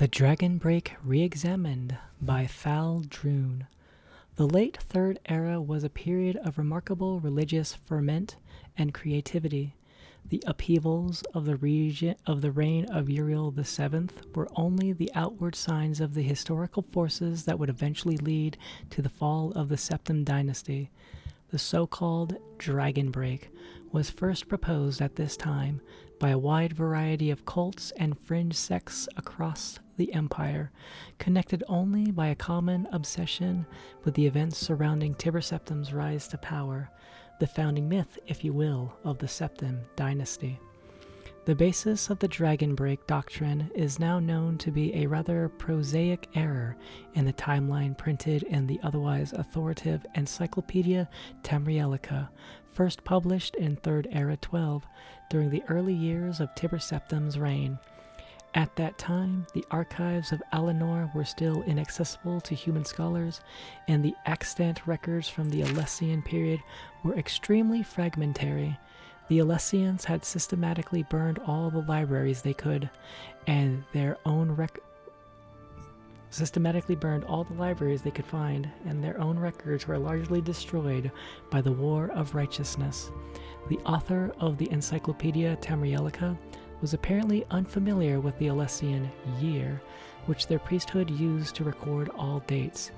The Dragon Break Re-Examined by Thal Droon. The late Third Era was a period of remarkable religious ferment and creativity. The upheavals of the reign of Uriel VII were only the outward signs of the historical forces that would eventually lead to the fall of the Septim dynasty. The so-called Dragon Break was first proposed at this time by a wide variety of cults and fringe sects across the empire, connected only by a common obsession with the events surrounding Tiber Septim's rise to power, the founding myth, if you will, of the Septim dynasty. The basis of the Dragon Break doctrine is now known to be a rather prosaic error in the timeline printed in the otherwise authoritative Encyclopedia Tamrielica, first published in Third Era 12 during the early years of Tiber Septim's reign. At that time, the archives of Alinor were still inaccessible to human scholars, and the extant records from the Alessian period were extremely fragmentary. The Alessians had systematically burned all the libraries they could, and their own find, and their own records were largely destroyed by the War of Righteousness. The author of the Encyclopedia Tamrielica was apparently unfamiliar with the Alessian year, which their priesthood used to record all dates.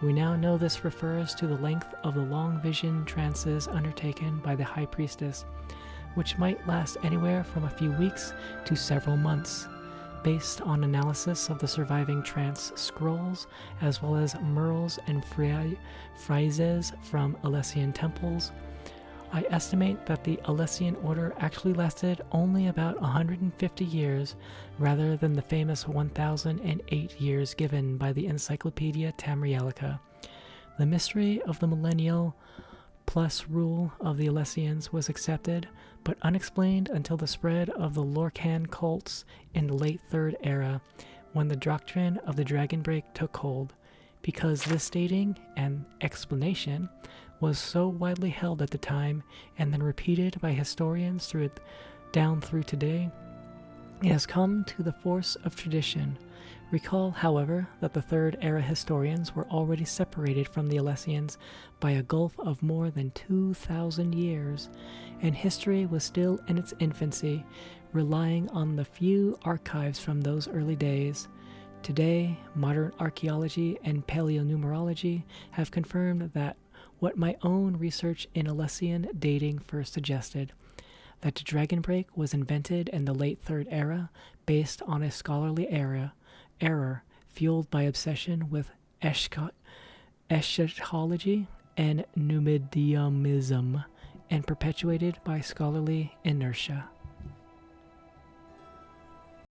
We now know this refers to the length of the long vision trances undertaken by the High Priestess, which might last anywhere from a few weeks to several months. Based on analysis of the surviving trance scrolls, as well as murals and friezes from Alessian temples, I estimate that the Alessian order actually lasted only about 150 years, rather than the famous 1008 years given by the Encyclopedia Tamrielica. The mystery of the millennial plus rule of the Alessians was accepted, but unexplained until the spread of the Lorcan cults in the late Third Era, when the doctrine of the Dragon Break took hold. Because this dating and explanation was so widely held at the time, and then repeated by historians down through today, it has come to the force of tradition. Recall, however, that the Third Era historians were already separated from the Alessians by a gulf of more than 2,000 years, and history was still in its infancy, relying on the few archives from those early days. Today, modern archaeology and paleonumerology have confirmed that what my own research in Alessian dating first suggested, that the Dragon Break was invented in the late Third Era based on a scholarly error fueled by obsession with eschatology and Numidianism, and perpetuated by scholarly inertia.